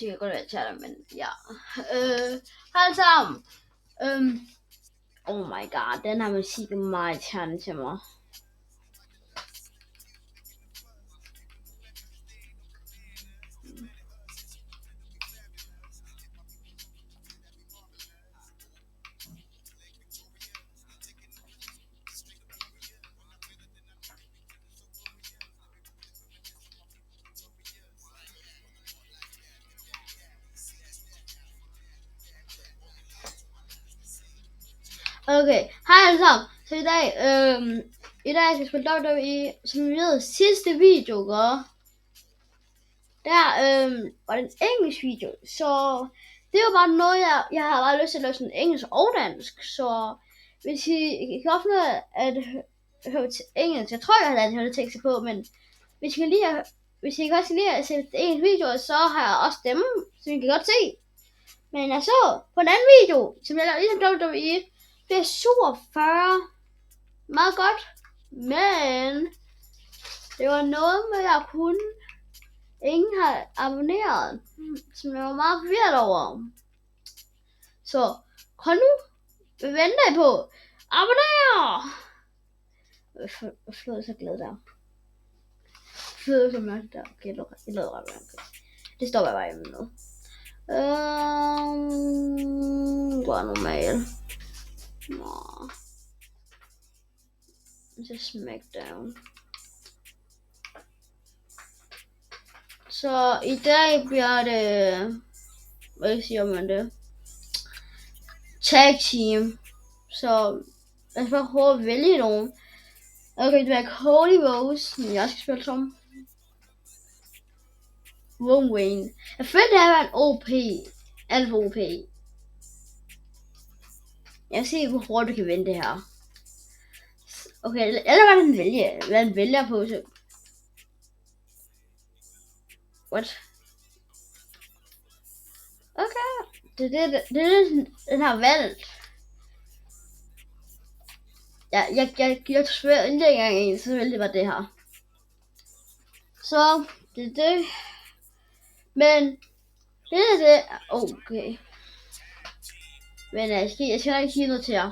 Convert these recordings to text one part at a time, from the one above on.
kan godt være chatter, men ja. Hej sammen. Oh my god, den her musik er meget irriterende til mig. Okay, hej alle sammen. Så i dag skal jeg spille WWE, som vi ved, sidste video, der var det en engelsk video, så det var bare noget, jeg havde bare lyst til at lave sådan engelsk og dansk, så hvis I kan godt finde at høre til engelsk, jeg tror, jeg havde hørt tekster på, men hvis I kan godt lide at se engelsk video, så har jeg også stemme, så I kan godt se. Men jeg så på en anden video, som jeg lavede ligesom WWE, det er 47, meget godt, men det var noget med, at jeg kunne ingen har abonneret, som jeg var meget forvirret over. Så kom nu, hvad venter I på? Abonner! Hvad flød så glad der? Flød så mørkt der. Okay, jeg lavede ret mærkt. Det står bare hjemme nu. Går normalt. Nå. Så Smackdown. Så i dag bliver det, hvad siger man det? Tag team. Så jeg skal bare prøve at vælge nogen. Okay, det er Cody Rhodes, som jeg skal spille som. Roman Reigns. Jeg føler, det her var en OP. Alt for OP. Jeg vil se, hvor hurtigt du kan vinde det her. Okay, eller hvad den vælger. Hvad den vælger på. Så. What? Okay. Det er den har valgt. Jeg tror ikke engang en, så ville det være det her. Så det er det. Men det er det. Okay. Men jeg skal ikke sige noget til jer.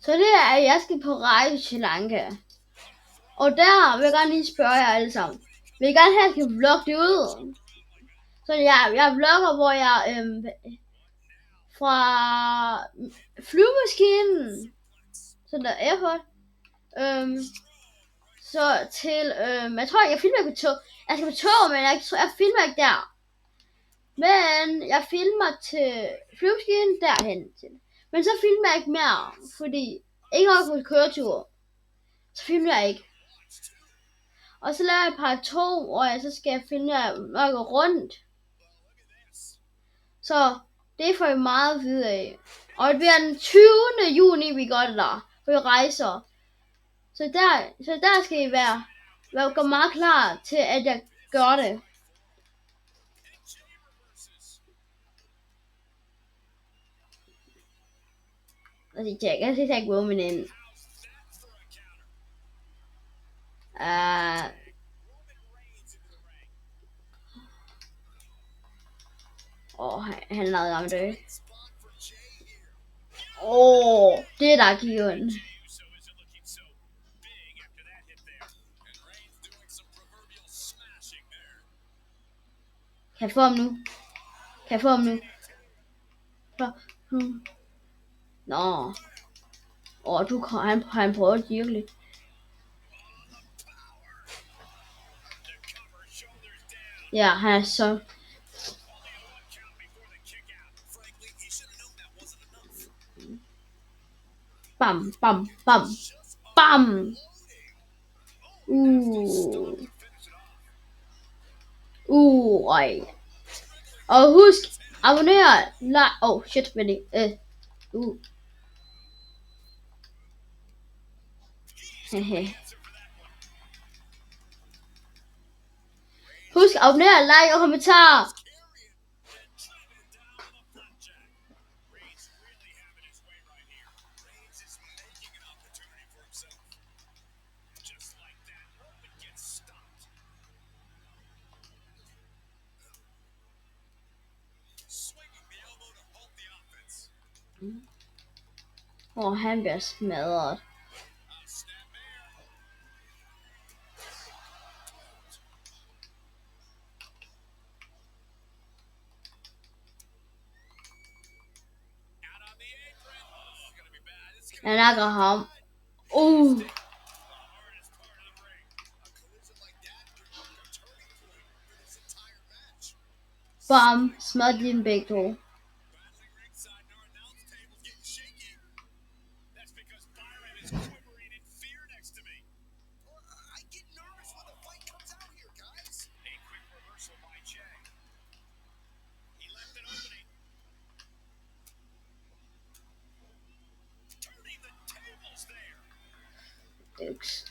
Så det er, at jeg skal på rejse til Sri Lanka. Og der vil jeg gerne lige spørge jer alle sammen. Vil I gerne have, at jeg kan vlogge det ud? Så jeg vlogger, hvor jeg fra flyvemaskinen, så der er airport, så til, jeg tror jeg filmer på tog. Jeg skal på tog, men jeg filmer ikke der. Men jeg filmer til flyvemaskinen derhen til. Men så filmer jeg ikke mere, fordi ikke nok på køretur. Så filmer jeg ikke. Og så laver jeg et par tog, og så skal jeg filme, når jeg går rundt. Så det får I meget at vide af. Og det bliver den 20. juni, vi gør det der. For vi rejser. Så der skal I være meget klar til, at jeg gør det. Altså, jeg skal ikke Roman ind. Han lavede ham dø. Det er der given. Kan jeg få ham nu? Nå. Han prøver virkelig. Ja, han er så... Bam, bam, bam. Bam! Ej. Og husk, abonner, like, shit, really. Husk, abonner, like og kommentar. Han bliver smadret. Jeg nakker ham. Bam, smadrer de dem begge to. Dukes.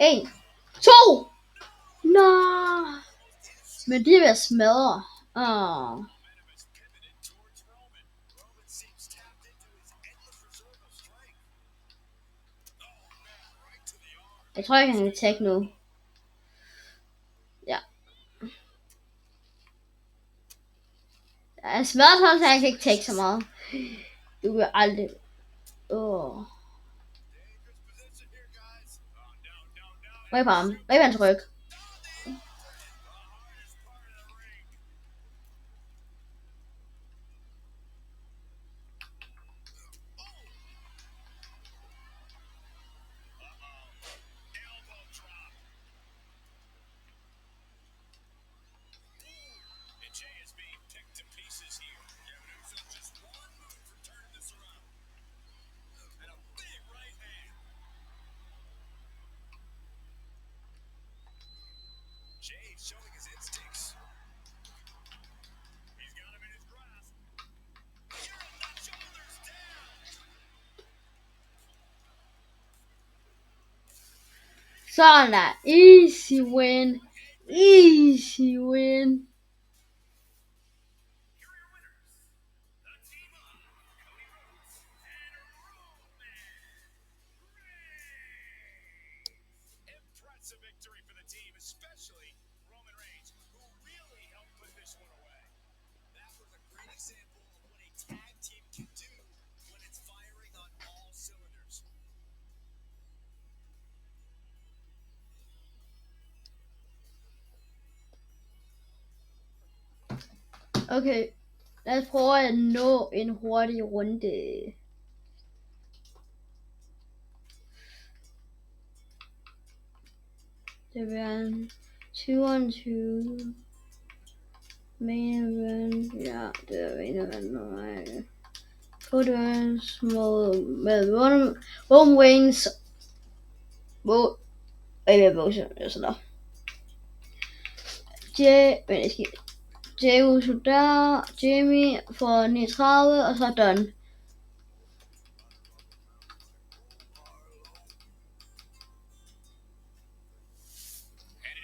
En, to. Nå. Men de er ved at smadre. Jeg tror ikke, han kan tagge nu. Ja. Jeg smadrer ham, så han kan ikke tagge så meget. Du vil aldrig. Ryk på ham. Ryk på hans ryg. Sådan der. Easy win. Easy win. Impressive victory for the team, especially Roman Reigns, who really helped put this one away. That was a great example of what a tag team can do when it's firing on all cylinders. Okay, lad os prøve at nå en hurtig runde. Det bliver en 20 main event. Ja, det er main event nu. Photos med Roman Reigns. Sådan der. Jey Uso der, Jamie for 39, og så Don.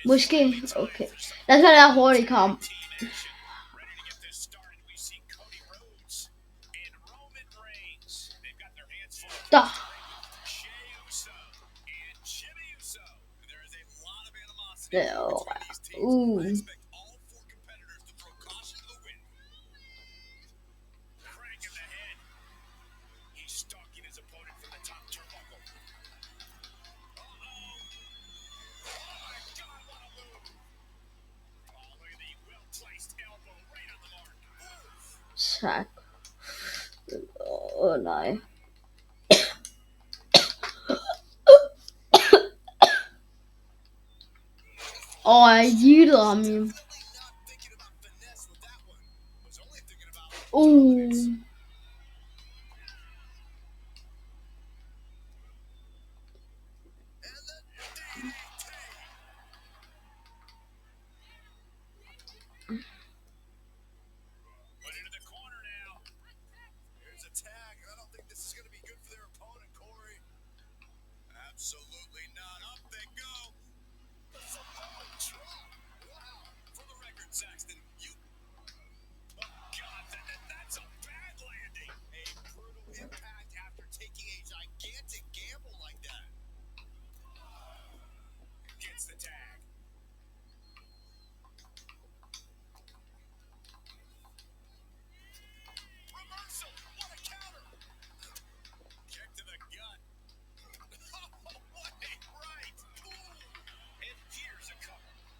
Måske, okay. Lad os være hurtig kamp. Der. Tak. Nej. Jeg jyttede ham jo.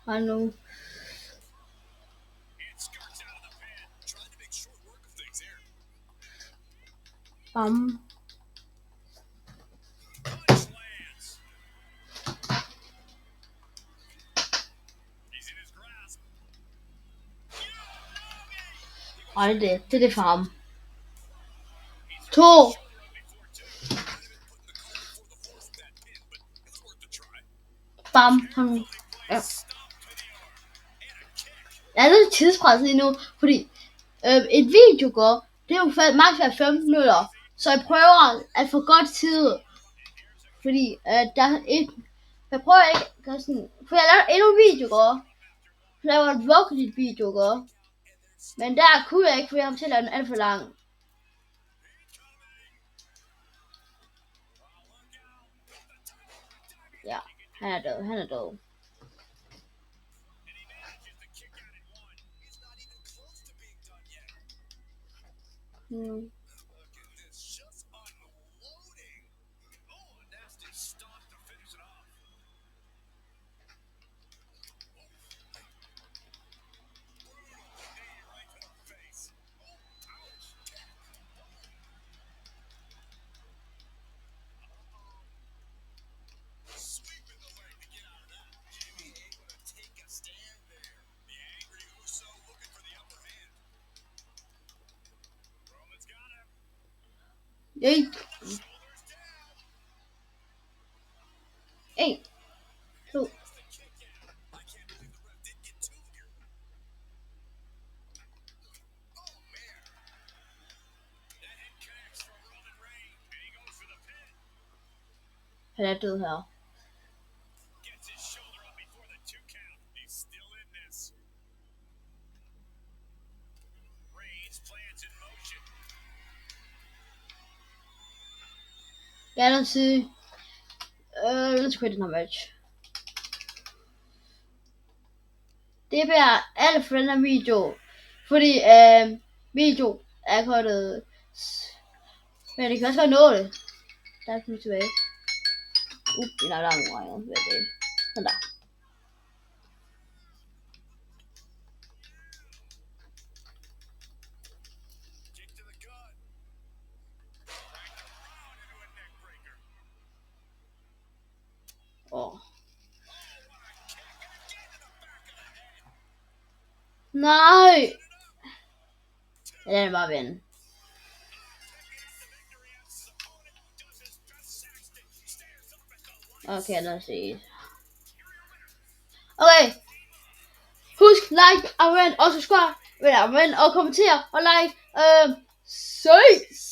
Hallo. Bam. Ej, det er det for ham. 2. Bam. Ja. Jeg er lidt tidspresset endnu, fordi et video går, det er jo maks 15 minutter, så jeg prøver at få godt tid, fordi der er et, jeg prøver ikke at gøre sådan, for jeg laver endnu en video går, så laver et vokset video går, men der kunne jeg ikke, for jeg har til at lave den alt for lang. Ja, han er død. Hey. Hey. 2. Han er død her. Jeg vil sige, let's quit den her match. Det bliver alt for den her video, fordi video er kortet, men det kan også godt nå det. Der er ikke tilbage. Der er lang vej, hvad er det? Sådan der. Nej! Den er bare vinde. Okay, lad os se. Okay. Husk, like, abonnement og subscribe. Abonnement og kommenter og like. Ses!